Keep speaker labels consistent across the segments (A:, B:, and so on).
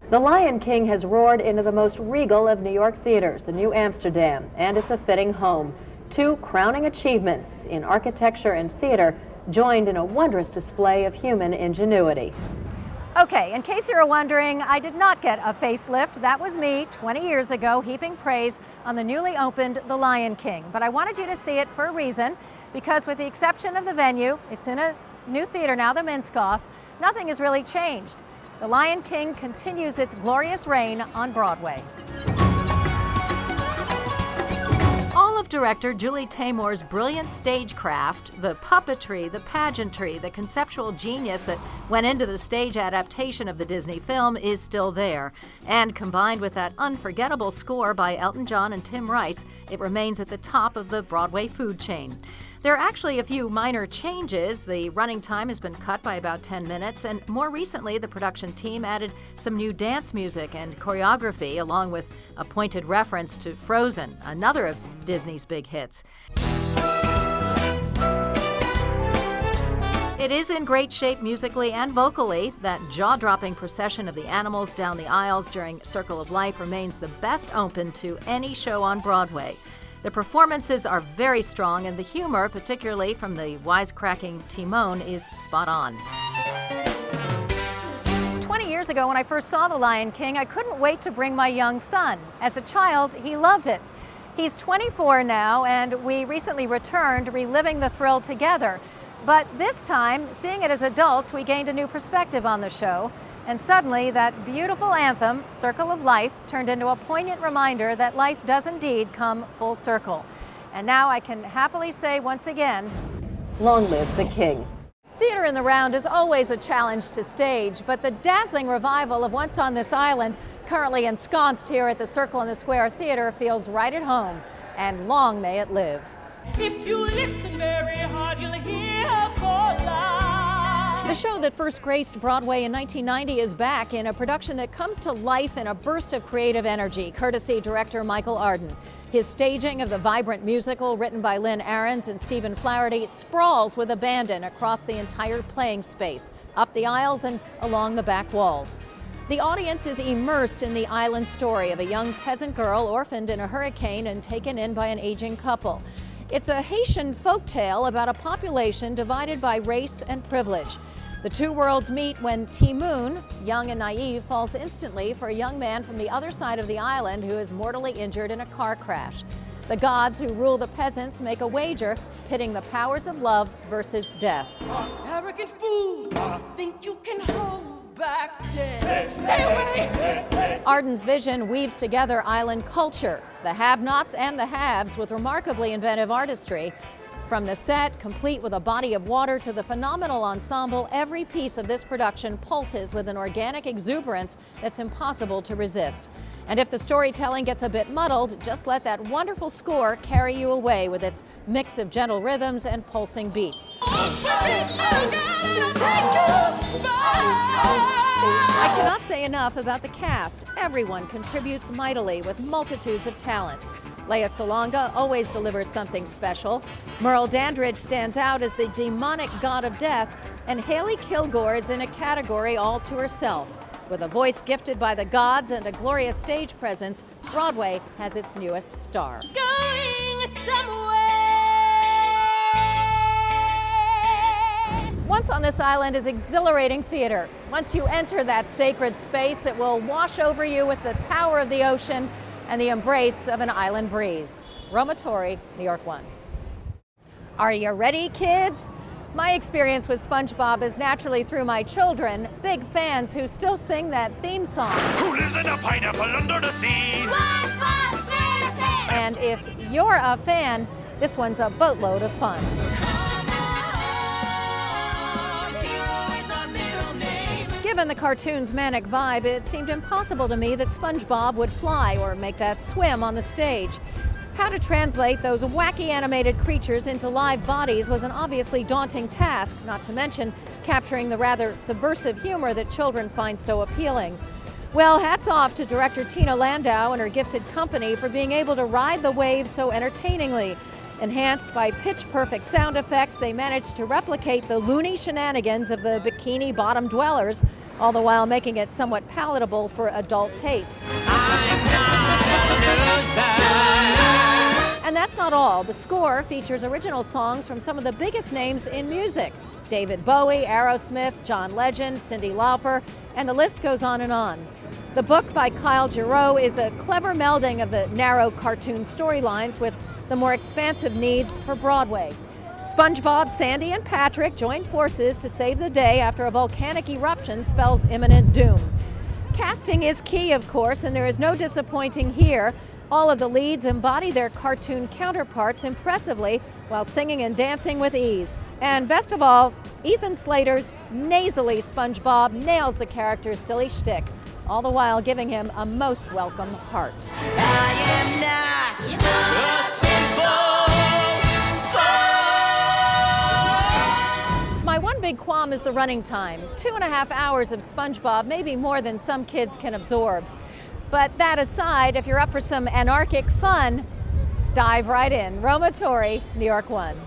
A: The Lion King has roared into the most regal of New York theaters, the New Amsterdam, and it's a fitting home. Two crowning achievements in architecture and theater joined in a wondrous display of human ingenuity.
B: Okay, in case you're wondering, I did not get a facelift. That was me 20 years ago heaping praise on the newly opened The Lion King. But I wanted you to see it for a reason, because with the exception of the venue, it's in a new theater now, the Minskoff, nothing has really changed. The Lion King continues its glorious reign on Broadway. All of director Julie Taymor's brilliant stagecraft, the puppetry, the pageantry, the conceptual genius that went into the stage adaptation of the Disney film is still there. And combined with that unforgettable score by Elton John and Tim Rice, it remains at the top of the Broadway food chain. There are actually a few minor changes. The running time has been cut by about 10 minutes, and more recently, the production team added some new dance music and choreography, along with a pointed reference to Frozen, another of Disney's big hits. It is in great shape musically and vocally. That jaw-dropping procession of the animals down the aisles during Circle of Life remains the best open to any show on Broadway. The performances are very strong, and the humor, particularly from the wisecracking Timon, is spot on. 20 years ago, when I first saw The Lion King, I couldn't wait to bring my young son. As a child, he loved it. He's 24 now, and we recently returned, reliving the thrill together. But this time, seeing it as adults, we gained a new perspective on the show. And suddenly, that beautiful anthem, Circle of Life, turned into a poignant reminder that life does indeed come full circle. And now I can happily say once again,
A: long live the King.
B: Theater in the round is always a challenge to stage, but the dazzling revival of Once on This Island, currently ensconced here at the Circle in the Square Theater, feels right at home. And long may it live.
C: If you listen very hard, you'll hear her fall out.
B: The show that first graced Broadway in 1990 is back in a production that comes to life in a burst of creative energy, courtesy director Michael Arden. His staging of the vibrant musical, written by Lynn Ahrens and Stephen Flaherty, sprawls with abandon across the entire playing space, up the aisles and along the back walls. The audience is immersed in the island story of a young peasant girl orphaned in a hurricane and taken in by an aging couple. It's a Haitian folktale about a population divided by race and privilege. The two worlds meet when Timon, young and naive, falls instantly for a young man from the other side of the island who is mortally injured in a car crash. The gods who rule the peasants make a wager, pitting the powers of love versus death.
C: Arrogant fool, think you can hold back death. Stay away!
B: Arden's vision weaves together island culture, the have-nots and the haves, with remarkably inventive artistry. From the set, complete with a body of water, to the phenomenal ensemble, every piece of this production pulses with an organic exuberance that's impossible to resist. And if the storytelling gets a bit muddled, just let that wonderful score carry you away with its mix of gentle rhythms and pulsing beats. I cannot say enough about the cast. Everyone contributes mightily with multitudes of talent. Lea Salonga always delivers something special. Merle Dandridge stands out as the demonic god of death, and Haley Kilgore is in a category all to herself. With a voice gifted by the gods and a glorious stage presence, Broadway has its newest star.
C: Going somewhere.
B: Once on This Island is exhilarating theater. Once you enter that sacred space, it will wash over you with the power of the ocean and the embrace of an island breeze. Roma, Torre, New York 1. Are you ready, kids? My experience with SpongeBob is naturally through my children, big fans who still sing that theme song.
D: Who lives in a pineapple under the sea?
C: SpongeBob SquarePants!
B: And if you're a fan, this one's a boatload of fun. Given the cartoon's manic vibe, it seemed impossible to me that SpongeBob would fly or make that swim on the stage. How to translate those wacky animated creatures into live bodies was an obviously daunting task, not to mention capturing the rather subversive humor that children find so appealing. Well, hats off to director Tina Landau and her gifted company for being able to ride the wave so entertainingly. Enhanced by pitch-perfect sound effects, they managed to replicate the loony shenanigans of the Bikini Bottom dwellers all the while making it somewhat palatable for adult tastes.
C: I'm not a loser.
B: And that's not all. The score features original songs from some of the biggest names in music: David Bowie, Aerosmith, John Legend, Cyndi Lauper, and the list goes on and on. The book by Kyle Giroux is a clever melding of the narrow cartoon storylines with the more expansive needs for Broadway. SpongeBob, Sandy, and Patrick join forces to save the day after a volcanic eruption spells imminent doom. Casting is key, of course, and there is no disappointing here. All of the leads embody their cartoon counterparts impressively while singing and dancing with ease. And best of all, Ethan Slater's nasally SpongeBob nails the character's silly shtick, all the while giving him a most welcome heart.
C: I am not a simple soul.
B: My one big qualm is the running time. 2.5 hours of SpongeBob may be more than some kids can absorb. But that aside, if you're up for some anarchic fun, dive right in. Roma, Torre, New York 1.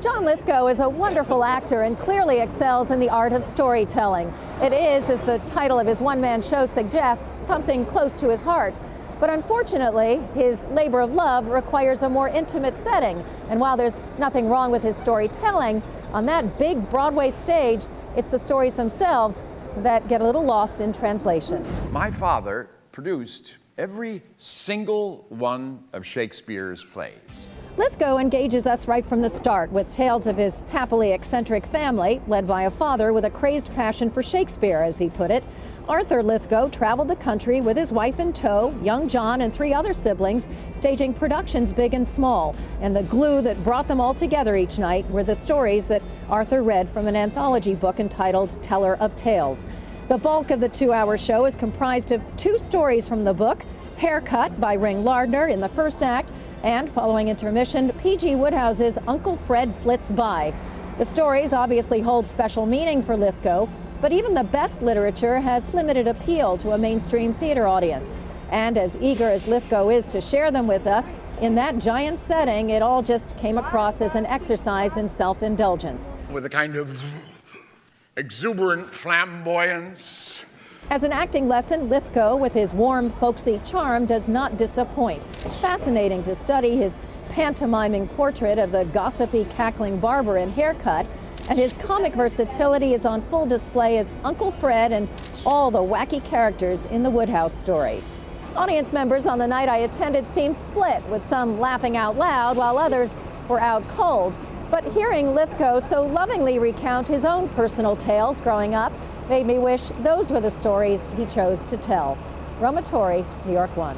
B: John Lithgow is a wonderful actor and clearly excels in the art of storytelling. It is, as the title of his one-man show suggests, something close to his heart. But unfortunately, his labor of love requires a more intimate setting. And while there's nothing wrong with his storytelling, on that big Broadway stage, it's the stories themselves that get a little lost in translation.
E: My father produced every single one of Shakespeare's plays.
B: Lithgow engages us right from the start with tales of his happily eccentric family, led by a father with a crazed passion for Shakespeare, as he put it. Arthur Lithgow traveled the country with his wife in tow, young John and 3 other siblings, staging productions big and small. And the glue that brought them all together each night were the stories that Arthur read from an anthology book entitled Teller of Tales. The bulk of the 2-hour show is comprised of 2 stories from the book: Haircut by Ring Lardner in the first act, and following intermission, P.G. Woodhouse's Uncle Fred Flits By. The stories obviously hold special meaning for Lithgow, but even the best literature has limited appeal to a mainstream theater audience. And as eager as Lithgow is to share them with us, in that giant setting, it all just came across as an exercise in self-indulgence.
E: With a kind of exuberant flamboyance.
B: As an acting lesson, Lithgow, with his warm, folksy charm, does not disappoint. Fascinating to study his pantomiming portrait of the gossipy, cackling barber in Haircut, and his comic versatility is on full display as Uncle Fred and all the wacky characters in the Woodhouse story. Audience members on the night I attended seemed split, with some laughing out loud while others were out cold. But hearing Lithgow so lovingly recount his own personal tales growing up made me wish those were the stories he chose to tell. Roma, Torre, New York 1.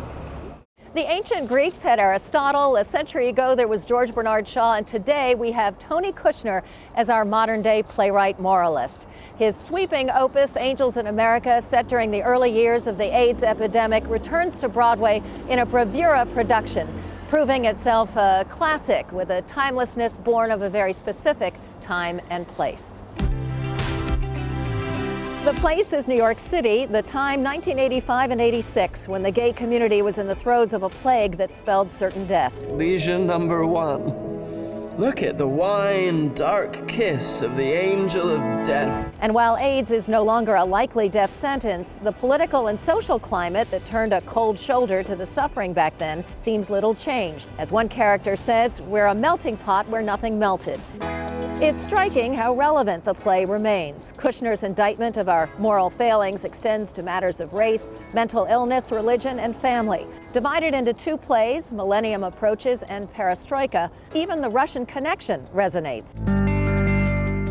B: The ancient Greeks had Aristotle. A century ago, there was George Bernard Shaw, and today we have Tony Kushner as our modern-day playwright moralist. His sweeping opus, Angels in America, set during the early years of the AIDS epidemic, returns to Broadway in a bravura production, proving itself a classic with a timelessness born of a very specific time and place. The place is New York City, the time 1985 and 86, when the gay community was in the throes of a plague that spelled certain death.
F: Lesion number 1. Look at the wine dark kiss of the angel of death.
B: And while AIDS is no longer a likely death sentence, the political and social climate that turned a cold shoulder to the suffering back then seems little changed. As one character says, we're a melting pot where nothing melted. It's striking how relevant the play remains. Kushner's indictment of our moral failings extends to matters of race, mental illness, religion, and family. Divided into 2 plays, Millennium Approaches and Perestroika, even the Russian connection resonates.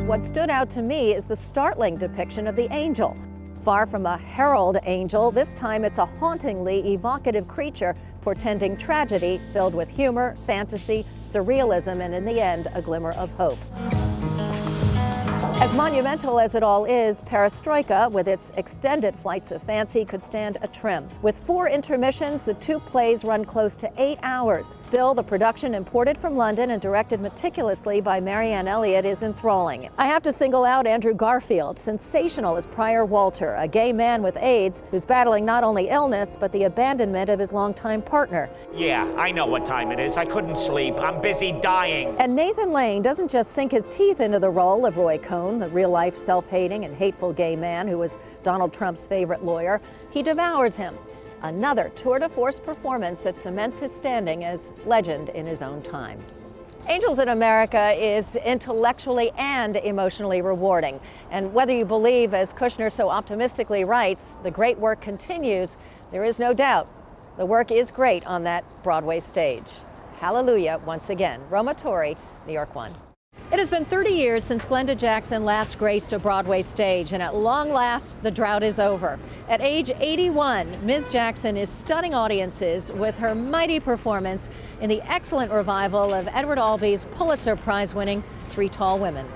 B: What stood out to me is the startling depiction of the angel. Far from a herald angel, this time it's a hauntingly evocative creature portending tragedy filled with humor, fantasy, surrealism, and in the end, a glimmer of hope. As monumental as it all is, Perestroika, with its extended flights of fancy, could stand a trim. With 4 intermissions, the 2 plays run close to 8 hours. Still, the production, imported from London and directed meticulously by Marianne Elliott, is enthralling. I have to single out Andrew Garfield, sensational as Prior Walter, a gay man with AIDS who's battling not only illness, but the abandonment of his longtime partner.
G: Yeah, I know what time it is. I couldn't sleep. I'm busy dying.
B: And Nathan Lane doesn't just sink his teeth into the role of Roy Cohn. Stone, the real-life self-hating and hateful gay man who was Donald Trump's favorite lawyer. He devours him. Another tour de force performance that cements his standing as legend in his own time. Angels in America is intellectually and emotionally rewarding. And whether you believe, as Kushner so optimistically writes, the great work continues, there is no doubt the work is great on that Broadway stage. Hallelujah once again. Roma, Torre, New York 1. It has been 30 years since Glenda Jackson last graced a Broadway stage, and at long last, the drought is over. At age 81, Ms. Jackson is stunning audiences with her mighty performance in the excellent revival of Edward Albee's Pulitzer Prize-winning Three Tall Women.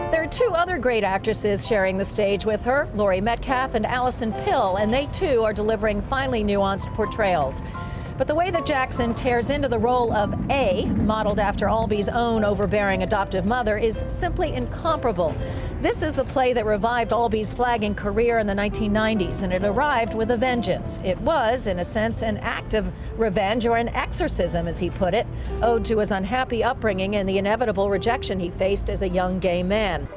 B: There are two other great actresses sharing the stage with her, Laurie Metcalf and Allison Pill, and they too are delivering finely nuanced portrayals. But the way that Jackson tears into the role of A, modeled after Albee's own overbearing adoptive mother, is simply incomparable. This is the play that revived Albee's flagging career in the 1990s, and it arrived with a vengeance. It was, in a sense, an act of revenge, or an exorcism, as he put it, ode to his unhappy upbringing and the inevitable rejection he faced as a young gay man.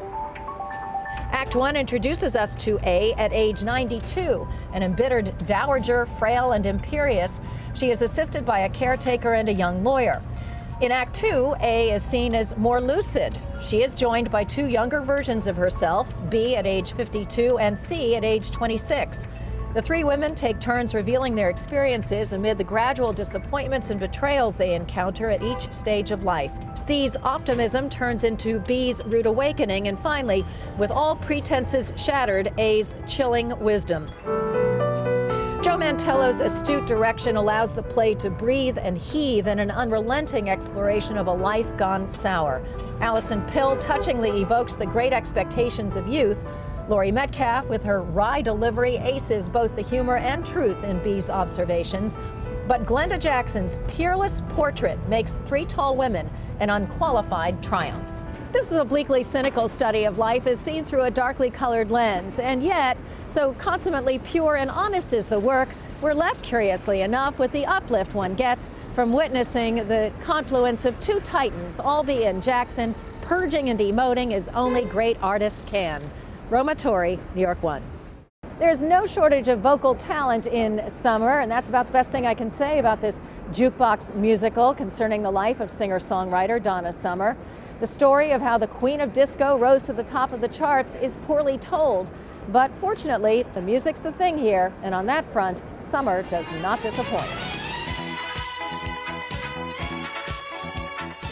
B: Act 1 introduces us to A at age 92, an embittered dowager, frail and imperious. She is assisted by a caretaker and a young lawyer. In Act 2, A is seen as more lucid. She is joined by two younger versions of herself, B at age 52 and C at age 26. The three women take turns revealing their experiences amid the gradual disappointments and betrayals they encounter at each stage of life. C's optimism turns into B's rude awakening, and finally, with all pretenses shattered, A's chilling wisdom. Joe Mantello's astute direction allows the play to breathe and heave in an unrelenting exploration of a life gone sour. Allison Pill touchingly evokes the great expectations of youth. Laurie Metcalf, with her wry delivery, aces both the humor and truth in B's observations. But Glenda Jackson's peerless portrait makes Three Tall Women an unqualified triumph. This is a bleakly cynical study of life as seen through a darkly colored lens, and yet, so consummately pure and honest is the work, we're left, curiously enough, with the uplift one gets from witnessing the confluence of two titans, Albee and Jackson, purging and emoting as only great artists can. Roma, Torre, New York 1. There's no shortage of vocal talent in Summer, and that's about the best thing I can say about this jukebox musical concerning the life of singer-songwriter Donna Summer. The story of how the Queen of Disco rose to the top of the charts is poorly told, but fortunately, the music's the thing here, and on that front, Summer does not disappoint.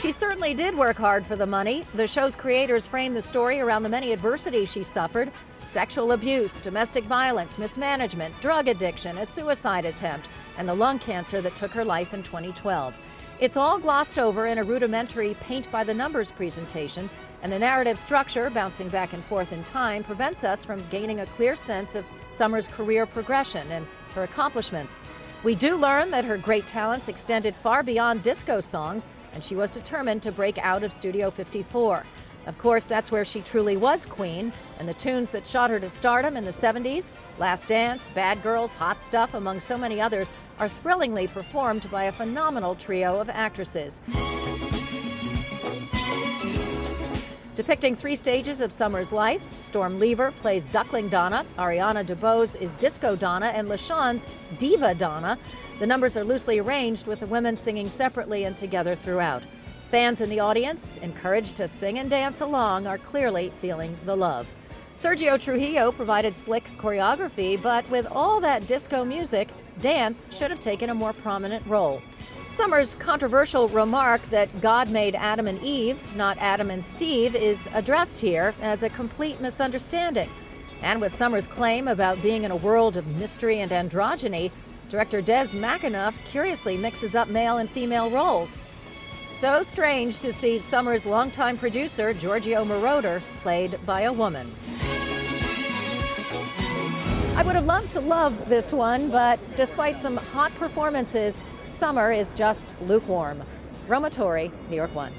B: She certainly did work hard for the money. The show's creators framed the story around the many adversities she suffered: sexual abuse, domestic violence, mismanagement, drug addiction, a suicide attempt, and the lung cancer that took her life in 2012. It's all glossed over in a rudimentary paint-by-the-numbers presentation, and the narrative structure, bouncing back and forth in time, prevents us from gaining a clear sense of Summer's career progression and her accomplishments. We do learn that her great talents extended far beyond disco songs, and she was determined to break out of Studio 54. Of course, that's where she truly was queen, and the tunes that shot her to stardom in the 70s, Last Dance, Bad Girls, Hot Stuff, among so many others, are thrillingly performed by a phenomenal trio of actresses. Depicting three stages of Summer's life, Storm Lever plays Duckling Donna, Ariana DeBose is Disco Donna, and LaShawn's Diva Donna. The numbers are loosely arranged, with the women singing separately and together throughout. Fans in the audience, encouraged to sing and dance along, are clearly feeling the love. Sergio Trujillo provided slick choreography, but with all that disco music, dance should have taken a more prominent role. Summer's controversial remark that God made Adam and Eve, not Adam and Steve, is addressed here as a complete misunderstanding. And with Summer's claim about being in a world of mystery and androgyny, director Des McAnuff curiously mixes up male and female roles. So strange to see Summer's longtime producer, Giorgio Moroder, played by a woman. I would have loved to love this one, but despite some hot performances, Summer is just lukewarm. Roma, Torre, New York 1.